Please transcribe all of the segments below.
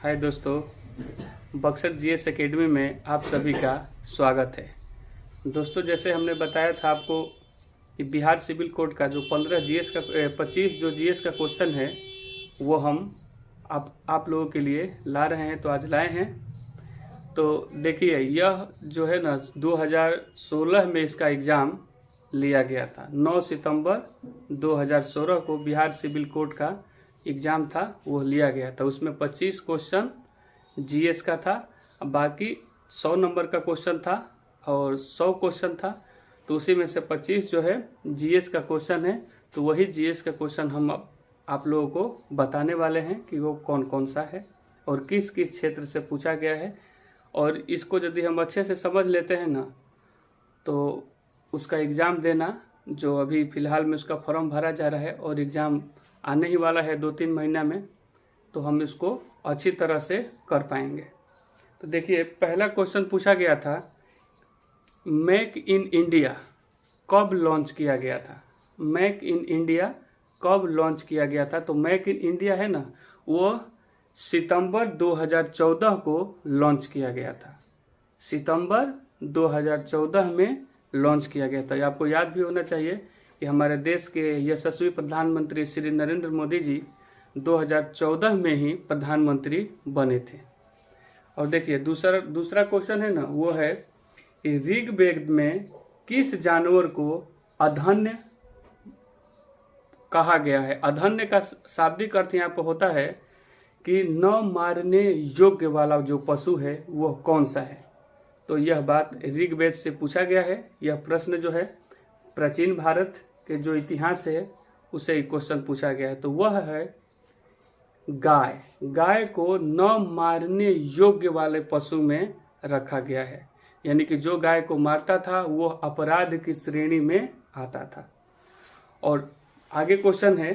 हाय दोस्तों, Buxar GS academy में आप सभी का स्वागत है। दोस्तों, जैसे हमने बताया था आपको कि बिहार सिविल कोड का जो 25 जो जीएस का क्वेश्चन है वो हम आप लोगों के लिए ला रहे हैं। तो आज लाए हैं। तो देखिए, यह जो है ना 2016 में इसका एग्ज़ाम लिया गया था। 9 सितंबर 2016 को बिहार सिविल कोड का एग्ज़ाम था, वो लिया गया था। उसमें 25 क्वेश्चन जीएस का था, बाकी 100 नंबर का क्वेश्चन था और 100 क्वेश्चन था। तो उसी में से 25 जो है जीएस का क्वेश्चन है। तो वही जीएस का क्वेश्चन हम आप लोगों को बताने वाले हैं कि वो कौन कौन सा है और किस किस क्षेत्र से पूछा गया है। और इसको यदि हम अच्छे से समझ लेते हैं ना, तो उसका एग्ज़ाम देना, जो अभी फ़िलहाल में उसका फॉर्म भरा जा रहा है और एग्ज़ाम आने ही वाला है 2-3 महीना में, तो हम इसको अच्छी तरह से कर पाएंगे। तो देखिए, पहला क्वेश्चन पूछा गया था, मेक इन इंडिया कब लॉन्च किया गया था। मेक इन इंडिया कब लॉन्च किया गया था। तो मेक इन इंडिया है ना, वो सितंबर 2014 को लॉन्च किया गया था। सितंबर 2014 में लॉन्च किया गया था। ये आपको याद भी होना चाहिए कि हमारे देश के यशस्वी प्रधानमंत्री श्री नरेंद्र मोदी जी 2014 में ही प्रधानमंत्री बने थे। और देखिए, दूसरा क्वेश्चन है ना, वो है कि ऋग्वेद में किस जानवर को अधन्य कहा गया है। अधन्य का शाब्दिक अर्थ यहाँ पर होता है कि न मारने योग्य वाला जो पशु है वह कौन सा है। तो यह बात ऋग्वेद से पूछा गया है। यह प्रश्न जो है प्राचीन भारत के जो इतिहास है उसे क्वेश्चन पूछा गया है। तो वह है गाय। गाय को न मारने योग्य वाले पशु में रखा गया है, यानी कि जो गाय को मारता था वह अपराध की श्रेणी में आता था। और आगे क्वेश्चन है,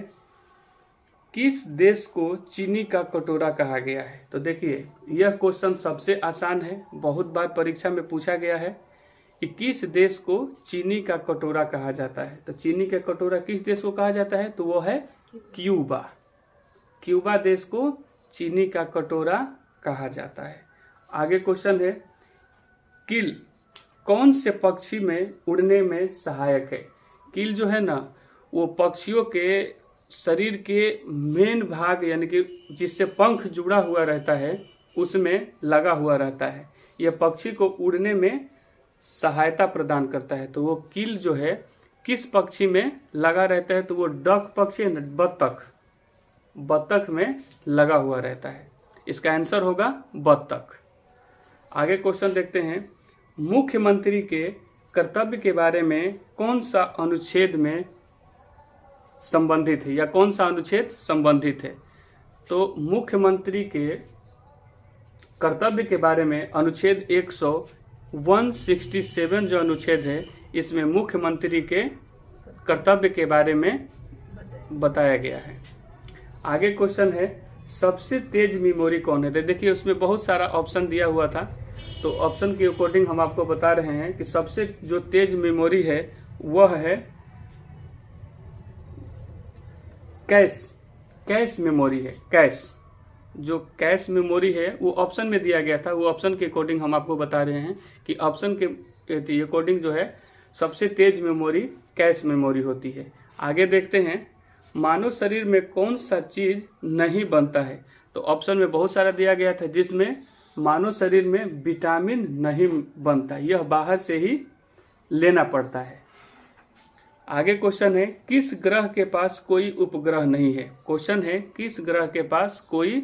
किस देश को चीनी का कटोरा कहा गया है। तो देखिए, यह क्वेश्चन सबसे आसान है, बहुत बार परीक्षा में पूछा गया है कि किस देश को चीनी का कटोरा कहा जाता है। तो चीनी का कटोरा किस देश को कहा जाता है, तो वो है क्यूबा। क्यूबा देश को चीनी का कटोरा कहा जाता है। आगे क्वेश्चन है, किल कौन से पक्षी में उड़ने में सहायक है। किल जो है ना, वो पक्षियों के शरीर के मेन भाग, यानी कि जिससे पंख जुड़ा हुआ रहता है उसमें लगा हुआ रहता है। यह पक्षी को उड़ने में सहायता प्रदान करता है। तो वो किल जो है किस पक्षी में लगा रहता है, तो वो डक पक्षी है ना, बत्तख में लगा हुआ रहता है। इसका आंसर होगा बत्तख। आगे क्वेश्चन देखते हैं, मुख्यमंत्री के कर्तव्य के बारे में कौन सा अनुच्छेद में संबंधित है, या कौन सा अनुच्छेद संबंधित है। तो मुख्यमंत्री के कर्तव्य के बारे में अनुच्छेद 167 जो अनुच्छेद है, इसमें मुख्यमंत्री के कर्तव्य के बारे में बताया गया है। आगे क्वेश्चन है, सबसे तेज मेमोरी कौन है। देखिए, उसमें बहुत सारा ऑप्शन दिया हुआ था, तो ऑप्शन के अकॉर्डिंग हम आपको बता रहे हैं कि सबसे जो तेज मेमोरी है वह है कैश मेमोरी है। जो कैश मेमोरी है वो ऑप्शन में दिया गया था, वो ऑप्शन के अकॉर्डिंग हम आपको बता रहे हैं कि ऑप्शन के अकॉर्डिंग जो है सबसे तेज मेमोरी कैश मेमोरी होती है। आगे देखते हैं, मानव शरीर में कौन सा चीज नहीं बनता है। तो ऑप्शन में बहुत सारा दिया गया था, जिसमें मानव शरीर में विटामिन नहीं बनता, यह बाहर से ही लेना पड़ता है। आगे क्वेश्चन है, किस ग्रह के पास कोई उपग्रह नहीं है। क्वेश्चन है, किस ग्रह के पास कोई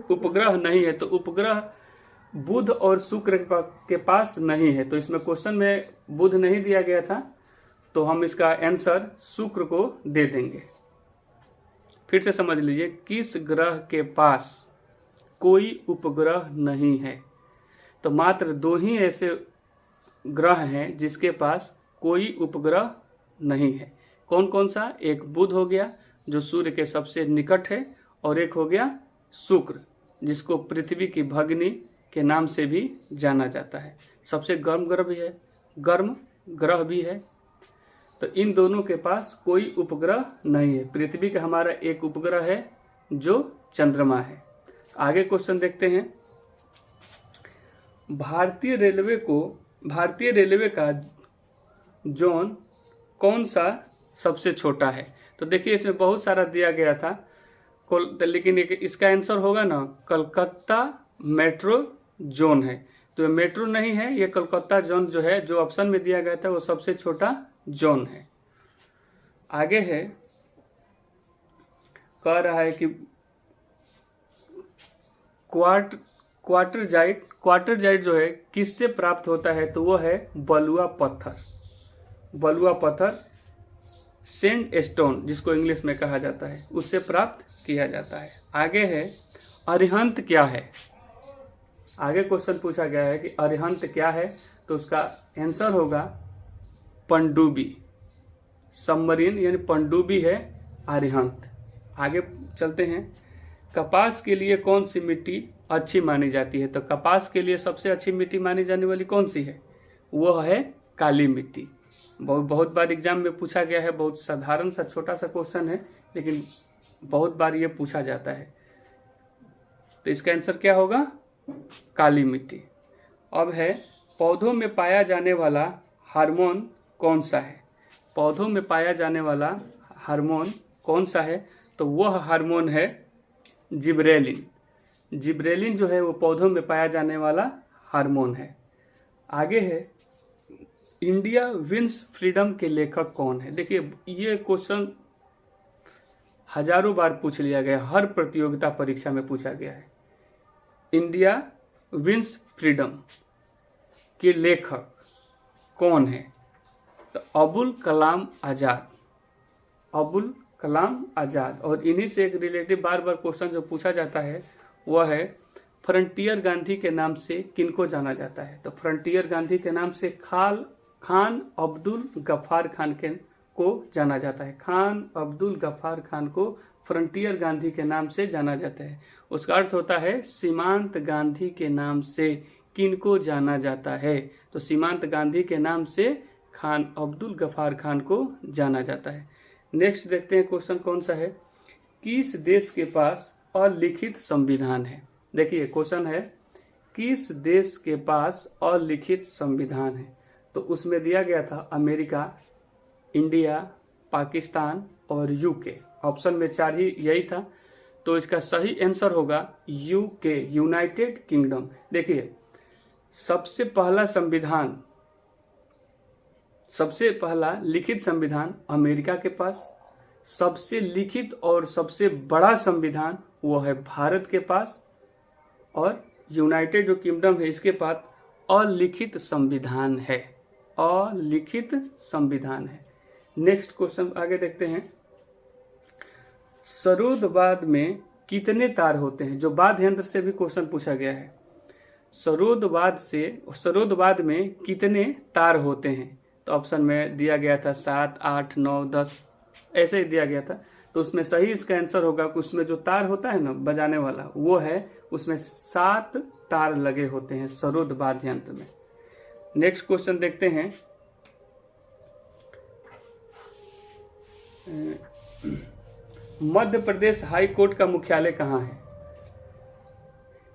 उपग्रह नहीं है। तो उपग्रह बुध और शुक्र के पास नहीं है। तो इसमें क्वेश्चन में बुध नहीं दिया गया था, तो हम इसका आंसर शुक्र को दे देंगे। फिर से समझ लीजिए, किस ग्रह के पास कोई उपग्रह नहीं है। तो मात्र 2 ही ऐसे ग्रह हैं जिसके पास कोई उपग्रह नहीं है। कौन कौन सा। एक बुध हो गया जो सूर्य के सबसे निकट है, और एक हो गया शुक्र जिसको पृथ्वी की भगिनी के नाम से भी जाना जाता है। सबसे गर्म ग्रह भी है। तो इन दोनों के पास कोई उपग्रह नहीं है। पृथ्वी का हमारा एक उपग्रह है जो चंद्रमा है। आगे क्वेश्चन देखते हैं। भारतीय रेलवे का जोन कौन सा सबसे छोटा है? तो देखिए इसमें बहुत सारा दिया गया था, लेकिन इसका आंसर होगा ना कलकत्ता मेट्रो जोन है। तो ये मेट्रो नहीं है, ये कलकत्ता जोन जो है, जो ऑप्शन में दिया गया था वो सबसे छोटा जोन है। आगे है, कह रहा है कि क्वार्टर जाइट जो है किससे प्राप्त होता है? तो वो है बलुआ पत्थर सैंड स्टोन जिसको इंग्लिश में कहा जाता है, उससे प्राप्त किया जाता है। आगे है, अरिहंत क्या है? आगे क्वेश्चन पूछा गया है कि अरिहंत क्या है? तो उसका आंसर होगा पनडुब्बी, सबमरीन यानी पनडुब्बी है अरिहंत। आगे चलते हैं। कपास के लिए कौन सी मिट्टी अच्छी मानी जाती है? तो कपास के लिए सबसे अच्छी मिट्टी मानी जाने वाली कौन सी है? वो है काली मिट्टी। बहुत बार एग्जाम में पूछा गया है, बहुत साधारण सा छोटा सा क्वेश्चन है, लेकिन बहुत बार ये पूछा जाता है। तो इसका आंसर क्या होगा? काली मिट्टी। अब है, पौधों में पाया जाने वाला हार्मोन कौन सा है? पौधों में पाया जाने वाला हार्मोन कौन सा है? तो वह हार्मोन है जिब्रेलिन। जिब्रेलिन जो है वो पौधों में पाया जाने वाला हार्मोन है। आगे है, इंडिया विंस फ्रीडम के लेखक कौन है? देखिए ये क्वेश्चन हजारों बार पूछ लिया गया, हर प्रतियोगिता परीक्षा में पूछा गया है। इंडिया विंस फ्रीडम के लेखक कौन है? तो अबुल कलाम आजाद। और इन्हीं से एक रिलेटिव बार बार क्वेश्चन जो पूछा जाता है वह है, फ्रंटियर गांधी के नाम से किनको जाना जाता है? तो फ्रंटियर गांधी के नाम से खान अब्दुल गफ्फार खान को जाना जाता है। खान अब्दुल गफ्फार खान को फ्रंटियर गांधी के नाम से जाना जाता है। उसका अर्थ होता है सीमांत गांधी के नाम से किनको जाना जाता है? तो सीमांत गांधी के नाम से खान अब्दुल गफ्फार खान को जाना जाता है। नेक्स्ट देखते हैं क्वेश्चन कौन सा है। किस देश के पास अलिखित संविधान है? देखिए क्वेश्चन है, किस देश के पास अलिखित संविधान है? तो उसमें दिया गया था अमेरिका, इंडिया, पाकिस्तान और यूके। ऑप्शन में 4 ही यही था, तो इसका सही आंसर होगा यूके, यूनाइटेड किंगडम। देखिए सबसे पहला लिखित संविधान अमेरिका के पास, सबसे लिखित और सबसे बड़ा संविधान वो है भारत के पास, और यूनाइटेड जो किंगडम है इसके पास अलिखित संविधान है। नेक्स्ट क्वेश्चन आगे देखते हैं। सरोदवाद में कितने तार होते हैं? जो वाद्य यंत्र से भी क्वेश्चन पूछा गया है। सरोदवाद में कितने तार होते हैं? तो ऑप्शन में दिया गया था 7, 8, 9, 10, ऐसे ही दिया गया था। तो उसमें सही इसका आंसर होगा, उसमें जो तार होता है ना बजाने वाला, वो है, उसमें 7 तार लगे होते हैं सरोद वाद्य यंत्र में। नेक्स्ट क्वेश्चन देखते हैं। मध्य प्रदेश हाई कोर्ट का मुख्यालय कहाँ है?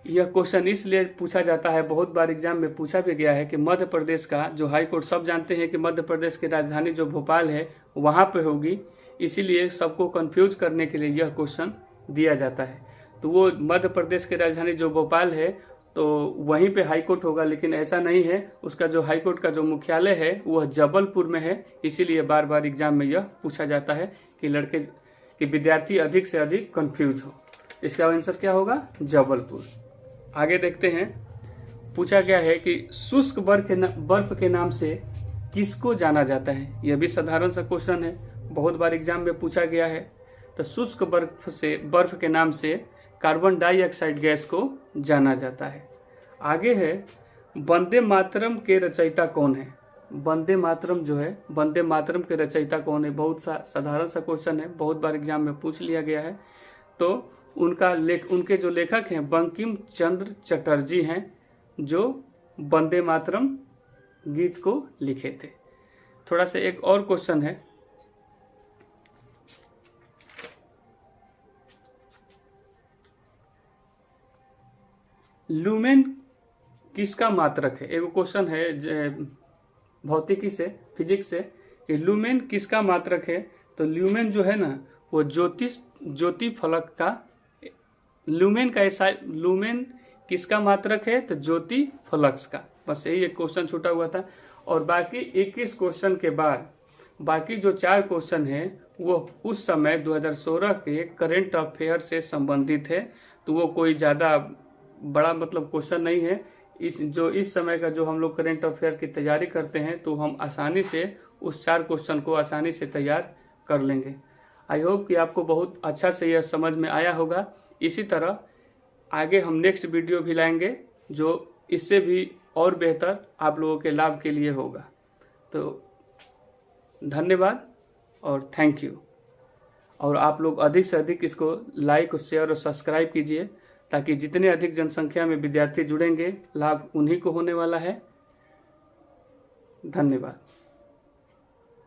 यह क्वेश्चन इसलिए पूछा जाता है, बहुत बार एग्जाम में पूछा भी गया है कि मध्य प्रदेश का जो हाई कोर्ट, सब जानते हैं कि मध्य प्रदेश की राजधानी जो भोपाल है वहाँ पे होगी, इसीलिए सबको कंफ्यूज करने के लिए यह क्वेश्चन दिया जाता है। तो वो मध्य प्रदेश की राजधानी जो भोपाल है तो वहीं पे हाई कोर्ट होगा, लेकिन ऐसा नहीं है। उसका जो हाई कोर्ट का जो मुख्यालय है वह जबलपुर में है, इसीलिए बार बार एग्जाम में यह पूछा जाता है कि विद्यार्थी अधिक से अधिक कंफ्यूज हो। इसका आंसर क्या होगा? जबलपुर। आगे देखते हैं। पूछा गया है कि शुष्क बर्फ के नाम से किसको जाना जाता है? यह भी साधारण सा क्वेश्चन है, बहुत बार एग्जाम में पूछा गया है। तो शुष्क बर्फ के नाम से कार्बन डाइऑक्साइड गैस को जाना जाता है। आगे है, वंदे मातरम के रचयिता कौन है? वंदे मातरम के रचयिता कौन है? बहुत साधारण सा क्वेश्चन है, बहुत बार एग्जाम में पूछ लिया गया है। तो उनके जो लेखक हैं बंकिम चंद्र चटर्जी हैं, जो वंदे मातरम गीत को लिखे थे। थोड़ा सा एक और क्वेश्चन है। ल्यूमेन किसका मात्रक है। एगो क्वेश्चन है भौतिकी से, फिजिक्स से, कि ल्यूमेन किसका मात्रक है। तो ल्यूमेन जो है ना वो ज्योति फलक का, ल्यूमेन का ऐसा, ल्यूमेन किसका मात्रक है तो ज्योति फलक्स का। बस यही एक क्वेश्चन छूटा हुआ था। और बाकी 21 क्वेश्चन के बाद बाकी जो 4 क्वेश्चन है वो उस समय 2016 के करेंट अफेयर से संबंधित है। तो वो कोई ज़्यादा बड़ा मतलब क्वेश्चन नहीं है। इस समय का जो हम लोग करेंट अफेयर की तैयारी करते हैं तो हम आसानी से उस 4 क्वेश्चन को आसानी से तैयार कर लेंगे। आई होप कि आपको बहुत अच्छा से यह समझ में आया होगा। इसी तरह आगे हम नेक्स्ट वीडियो भी लाएंगे जो इससे भी और बेहतर आप लोगों के लाभ के लिए होगा। तो धन्यवाद और थैंक यू। और आप लोग अधिक से अधिक इसको लाइक और शेयर और सब्सक्राइब कीजिए ताकि जितने अधिक जनसंख्या में विद्यार्थी जुड़ेंगे लाभ उन्हीं को होने वाला है। धन्यवाद।